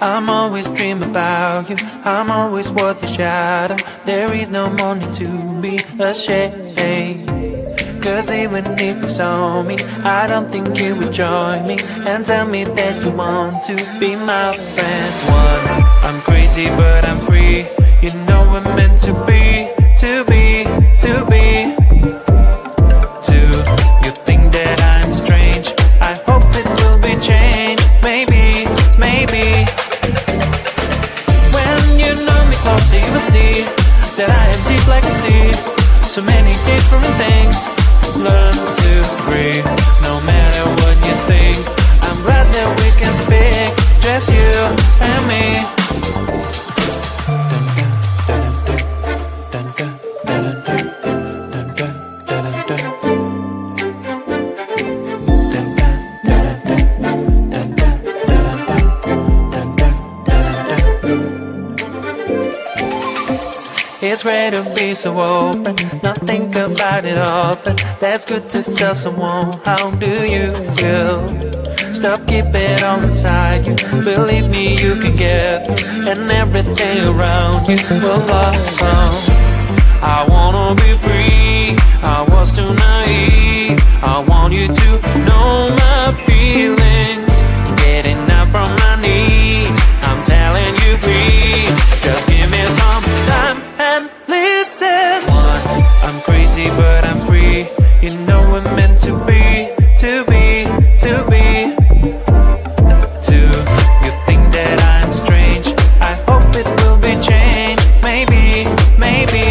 I'm always dreaming about you, I'm always worth your shadow. There is no more need to be ashamed, 'cause even if you saw me, I don't think you would join me and tell me that you want to be my friend. One, I'm crazy but I'm free. You know we're meant to be, to be, to be. Two, you think that I'm strange. I hope it will be changed. Maybe, maybe. When you know me closer, you will see that I am deep like a sea. So many different things. Learn to breathe, no matter what you think. I'm glad that we can speak, just you and me. It's great to be so open, not think about it often. That's good to tell someone, how do you feel? Stop keeping it all inside you. Believe me, you can get through, and everything around you will blossom. I wanna be free, I was too naive. I want you to know my feelings. Getting up from my knees, I'm telling you please, just give me some time and listen. One, I'm crazy but I'm free. You know we're meant to be, to be, to be. Two, you think that I'm strange. I hope it will be changed. Maybe, maybe.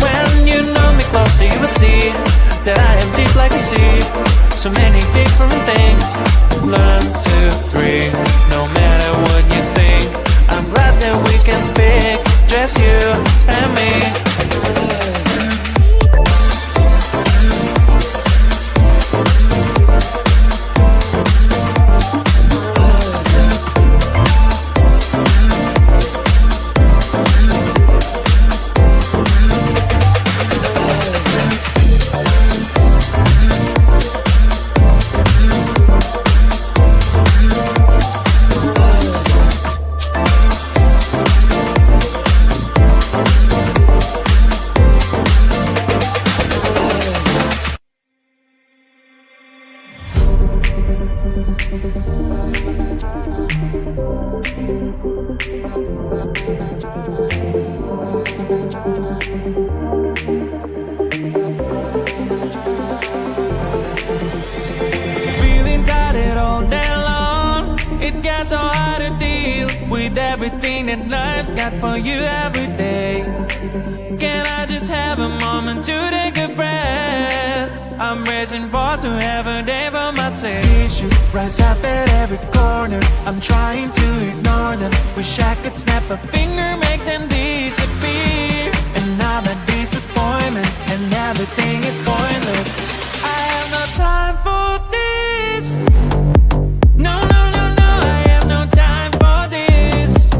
When you know me closer, you will see that I am deep like a sea. So many different things. Learn to breathe, no matter what you think. I'm glad that we can speak, just you and me. Feeling tired all day long. It gets so hard to deal with everything that life's got for you every day. Can I just have a moment to take a breath? I'm raising balls to have a day for myself. Issues rise up at every corner. I'm trying to ignore them. Wish I could snap a finger, make them disappear. And now the disappointment and everything is pointless. I have no time for this. No, no, no, no, I have no time for this.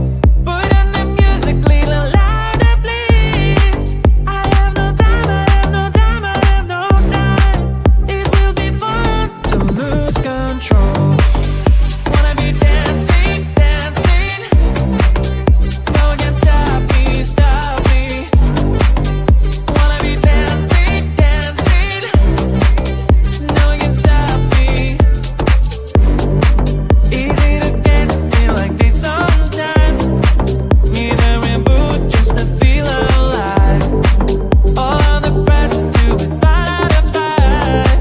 Put on the music, little louder, please. I have no time, I have no time, I have no time. It will be fun to lose control. Wanna be dancing, dancing. No one can stop me, stop me. Wanna be dancing, dancing. No one can stop me. Easy to get to feel like this sometimes. Need a reboot just to feel alive. All of the pressure to be part of the fight.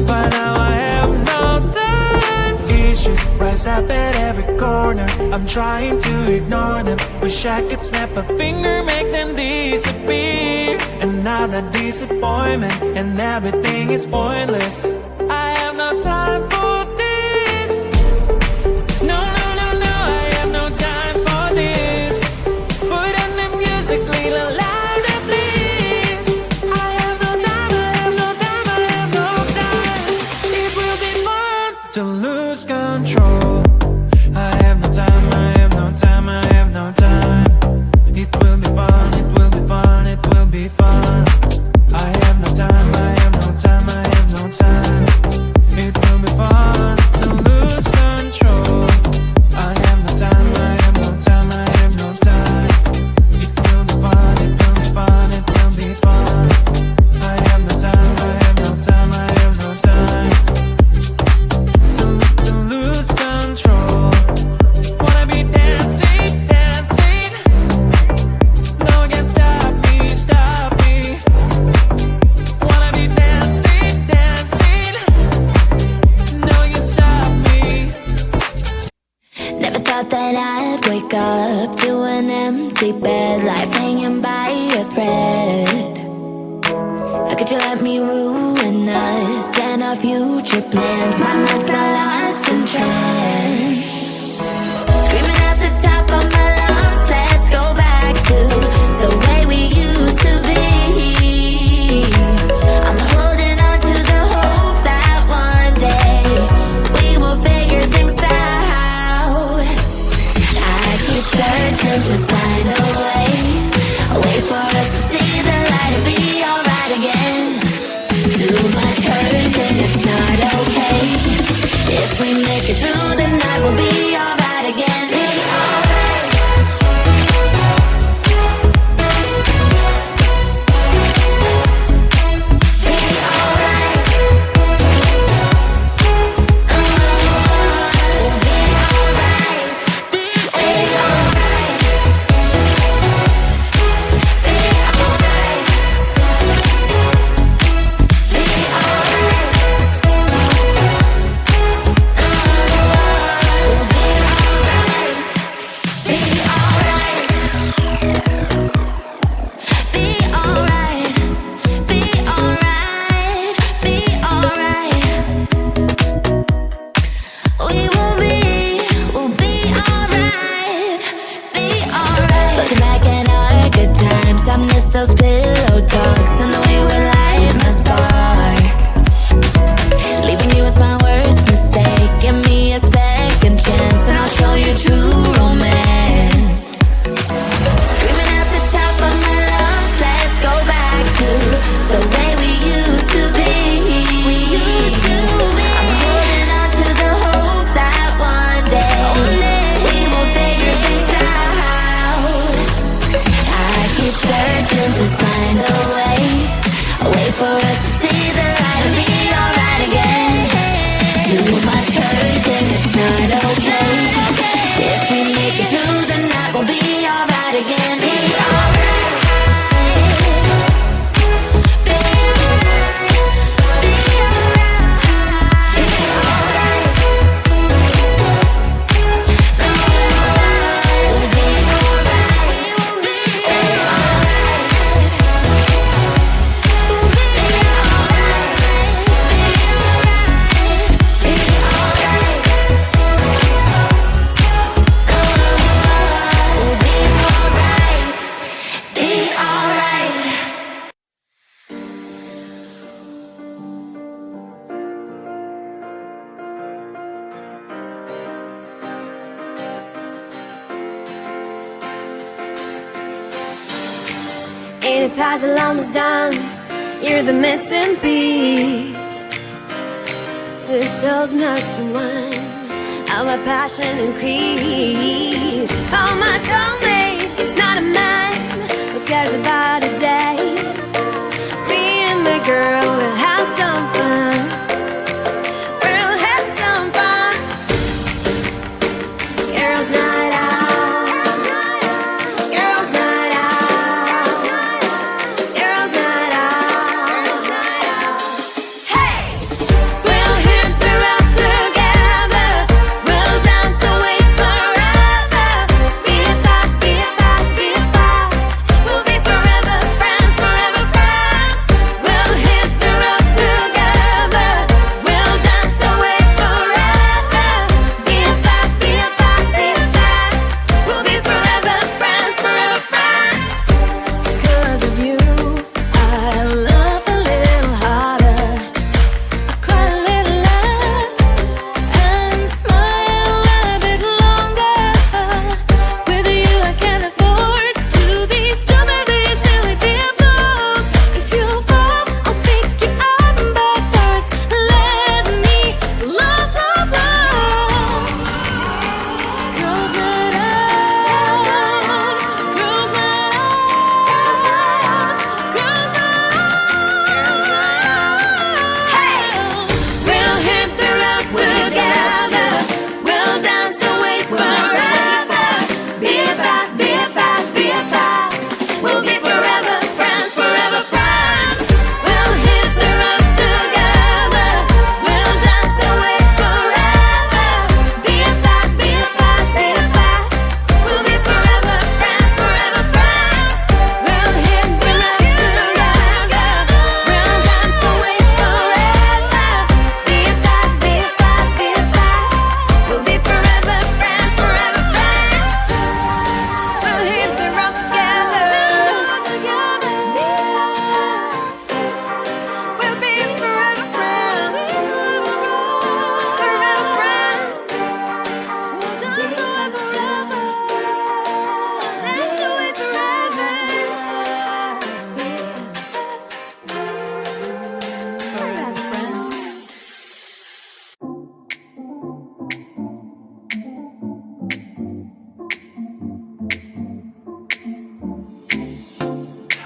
But now I have no time. Issues rise up at every corner. I'm trying to ignore them. Wish I could snap a finger, make them disappear. And now the disappointment and everything is pointless. I have no time for this. No, no, no, no, I have no time for this. Put on the music, little louder, please. I have no time, I have no time, I have no time. It will be fun to lose control. I have no time, I have no time, I have no time. It will be fun, it will be fun, it will be fun. I have no time, I have no time, I have no time. It will be fun to lose control. I plans. My mind's not lost in trance. Screaming at the top of my lungs, let's go back to the way we used to be. I'm holding on to the hope that one day we will figure things out. I keep searching to find a way for us to see the light and be alright again. Too much hurt and it's not okay. If we make it through the night, we'll be alright again. Be alright. Be alright. We'll be alright. Be alright. Those pillow talks and the way we light my spark. Leaving you was my worst mistake. Give me a second chance and I'll show you true romance. Screaming at the top of my lungs, let's go back to the way we used to be. We used to be. I'm holding on to the hope that one day we will figure things out. I keep searching to find a way for us to see the light and be alright again. Too much hurt and it's not okay. If we make it through the night, we'll be alright again. Be alright. Be alright. Be alright. Be alright. We'll be alright. We'll be alright. Ain't it past the almost done? You're the missing piece. Two souls merged in one. How my passion increase. Oh, my soulmate, it's not a man who cares about a day. Me and my girl will have some fun. We'll have some fun. Girls' night out. We'll be forever friends, forever friends. We'll hit the road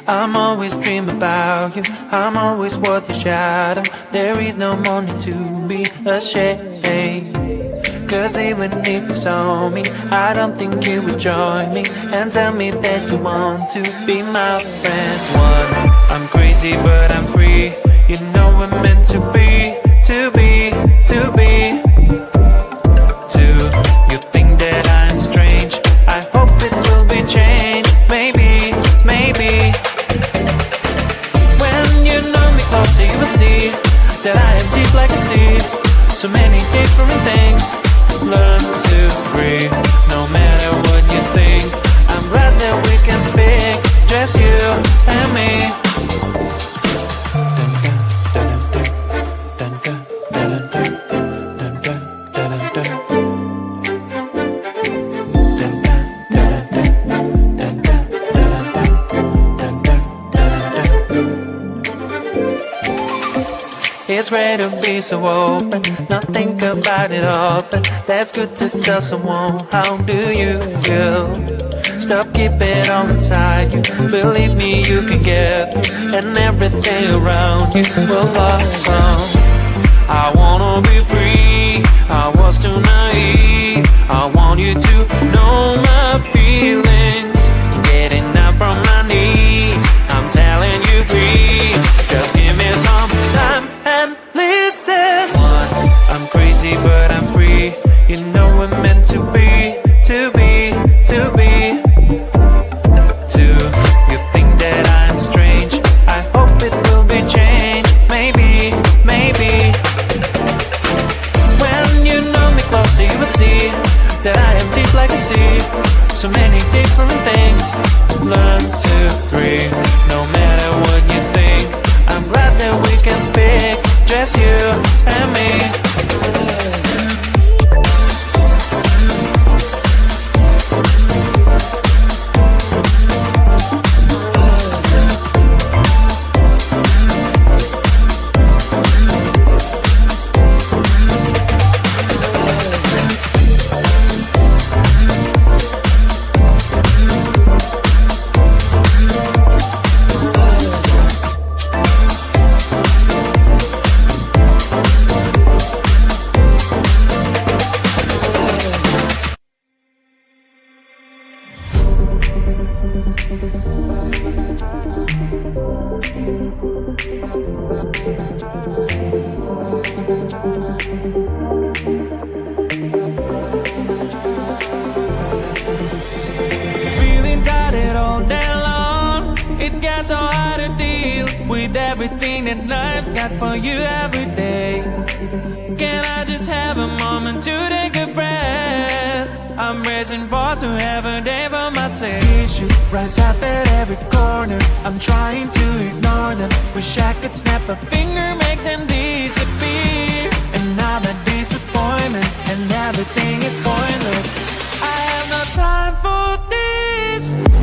I'm always dream about you, I'm always worth your shadow. There is no money to be ashamed. Cause even if you saw me, I don't think you would join me and tell me that you want to be my friend. One, I'm crazy but I'm free. You know we're meant to be, to be, to be. Two, you think that I'm strange. I hope it will be changed. Maybe, maybe. When you know me closer, you will see that I am deep like a sea. So many different things. Learn to breathe, no matter what you think. I'm glad that we can speak, just you and me. It's rare to be so open, not think about it often. That's good to tell someone, how do you feel? Stop keeping it all inside you. Believe me, you can get through, and everything around you will blossom. I wanna be free, I was too naive. I want you to know my feelings. Getting up from my knees, I'm telling you please, just give me some time and listen. One, I'm crazy but I'm free. You know we're meant to be, to be, to be. Two, you think that I'm strange. I hope it will be changed. Maybe, maybe. When you know me closer, you will see that I am deep like a sea. So many different things. Learn to breathe, no matter what you think. I'm glad that we can speak, just you and me. Feeling tired all day long. It gets so hard to deal with everything that life's got for you every day. Can I just have a moment to take a breath? I'm raising balls to have a day for myself. Issues rise up at every corner. I'm trying to ignore them. Wish I could snap a finger, make them disappear. Another disappointment, and everything is pointless. I have no time for this.